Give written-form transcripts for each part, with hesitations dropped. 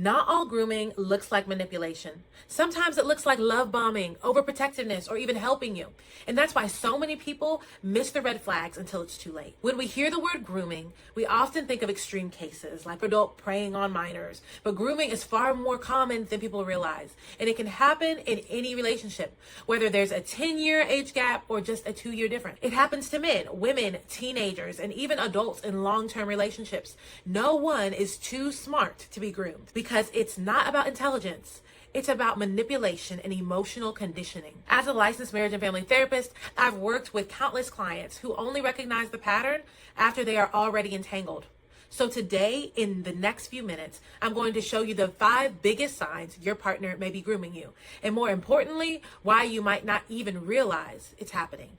Not all grooming looks like manipulation. Sometimes it looks like love bombing, overprotectiveness, or even helping you. And that's why so many people miss the red flags until it's too late. When we hear the word grooming, we often think of extreme cases like adult preying on minors. But grooming is far more common than people realize. And it can happen in any relationship, whether there's a 10-year age gap or just a 2-year difference. It happens to men, women, teenagers, and even adults in long-term relationships. No one is too smart to be groomed because it's not about intelligence. It's about manipulation and emotional conditioning. As a licensed marriage and family therapist, I've worked with countless clients who only recognize the pattern after they are already entangled. So today, in the next few minutes, I'm going to show you the 5 biggest signs your partner may be grooming you, and more importantly, why you might not even realize it's happening.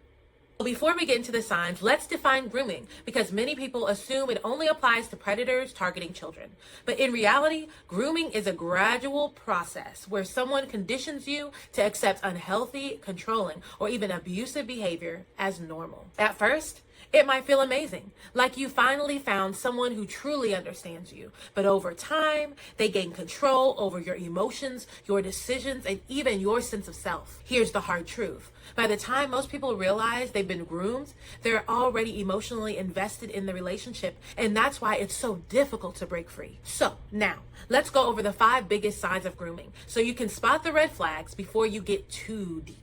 Before we get into the signs, let's define grooming, because many people assume it only applies to predators targeting children. But in reality, grooming is a gradual process where someone conditions you to accept unhealthy, controlling, or even abusive behavior as normal. At first, it might feel amazing, like you finally found someone who truly understands you. But over time, they gain control over your emotions, your decisions, and even your sense of self. Here's the hard truth. By the time most people realize they've been groomed, they're already emotionally invested in the relationship, and that's why it's so difficult to break free. So now, let's go over the 5 biggest signs of grooming so you can spot the red flags before you get too deep.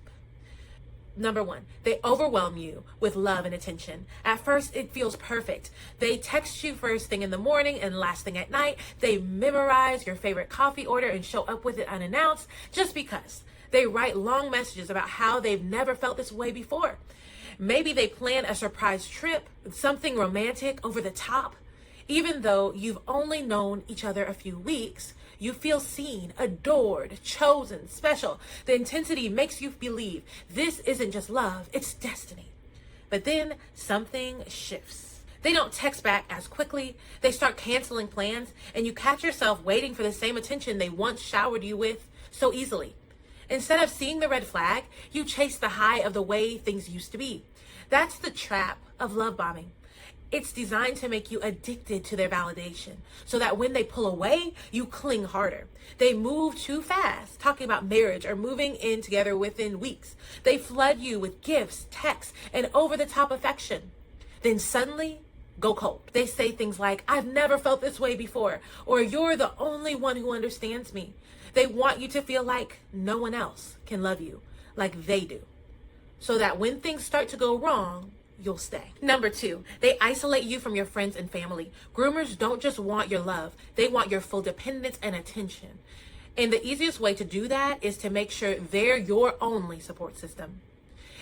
Number 1, they overwhelm you with love and attention. At first, it feels perfect. They text you first thing in the morning and last thing at night. They memorize your favorite coffee order and show up with it unannounced just because. They write long messages about how they've never felt this way before. Maybe they plan a surprise trip, something romantic, over the top. Even though you've only known each other a few weeks, you feel seen, adored, chosen, special. The intensity makes you believe this isn't just love, it's destiny. But then something shifts. They don't text back as quickly. They start canceling plans, and you catch yourself waiting for the same attention they once showered you with so easily. Instead of seeing the red flag, you chase the high of the way things used to be. That's the trap of love bombing. It's designed to make you addicted to their validation so that when they pull away, you cling harder. They move too fast, talking about marriage or moving in together within weeks. They flood you with gifts, texts, and over-the-top affection. Then suddenly, go cold. They say things like, "I've never felt this way before," or "You're the only one who understands me." They want you to feel like no one else can love you like they do, so that when things start to go wrong, you'll stay. Number 2, they isolate you from your friends and family. Groomers don't just want your love, they want your full dependence and attention. And the easiest way to do that is to make sure they're your only support system.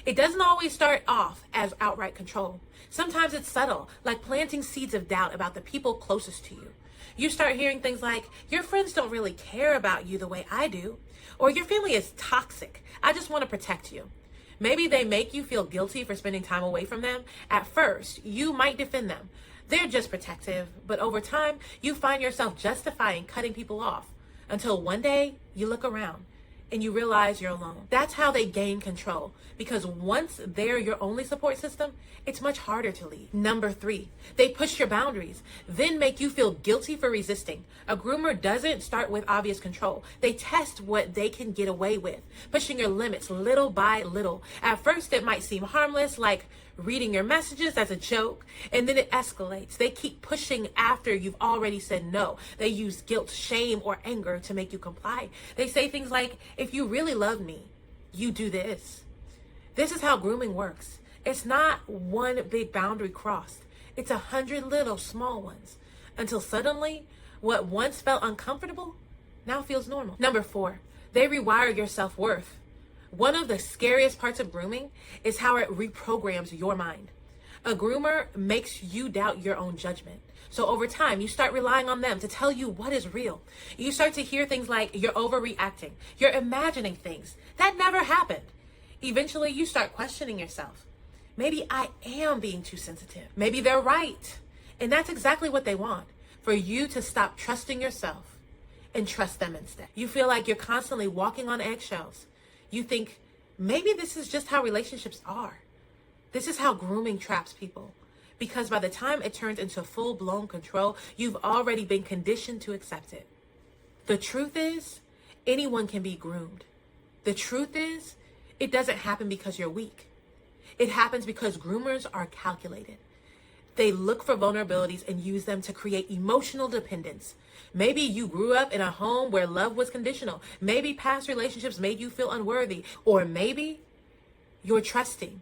It doesn't always start off as outright control. Sometimes it's subtle, like planting seeds of doubt about the people closest to you. You start hearing things like, "Your friends don't really care about you the way I do," or "Your family is toxic, I just want to protect you." Maybe they make you feel guilty for spending time away from them. At first, you might defend them. They're just protective, but over time, you find yourself justifying cutting people off until one day you look around and you realize you're alone. That's how they gain control, because once they're your only support system, it's much harder to leave. Number 3, they push your boundaries, then make you feel guilty for resisting. A groomer doesn't start with obvious control. They test what they can get away with, pushing your limits little by little. At first, it might seem harmless, like reading your messages as a joke, and then it escalates. They keep pushing after you've already said no. They use guilt, shame, or anger to make you comply. They say things like, "If you really love me, you do this." This is how grooming works. It's not one big boundary crossed. It's 100 little small ones, until suddenly what once felt uncomfortable now feels normal. Number 4, they rewire your self-worth. One of the scariest parts of grooming is how it reprograms your mind. A groomer makes you doubt your own judgment. So over time, you start relying on them to tell you what is real. You start to hear things like, "You're overreacting. You're imagining things. That never happened." Eventually, you start questioning yourself. Maybe I am being too sensitive. Maybe they're right. And that's exactly what they want, for you to stop trusting yourself and trust them instead. You feel like you're constantly walking on eggshells. You think, maybe this is just how relationships are. This is how grooming traps people. Because by the time it turns into full-blown control, you've already been conditioned to accept it. The truth is, anyone can be groomed. The truth is, it doesn't happen because you're weak. It happens because groomers are calculated. They look for vulnerabilities and use them to create emotional dependence. Maybe you grew up in a home where love was conditional. Maybe past relationships made you feel unworthy. Or maybe you're trusting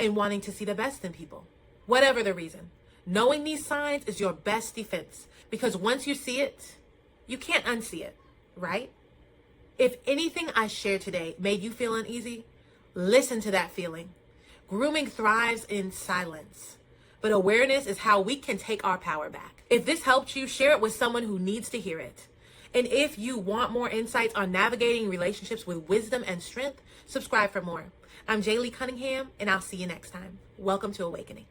and wanting to see the best in people. Whatever the reason, knowing these signs is your best defense, because once you see it, you can't unsee it, right? If anything I shared today made you feel uneasy, listen to that feeling. Grooming thrives in silence, but awareness is how we can take our power back. If this helped you, share it with someone who needs to hear it. And if you want more insights on navigating relationships with wisdom and strength, subscribe for more. I'm Jaylee Cunningham, and I'll see you next time. Welcome to Awakening.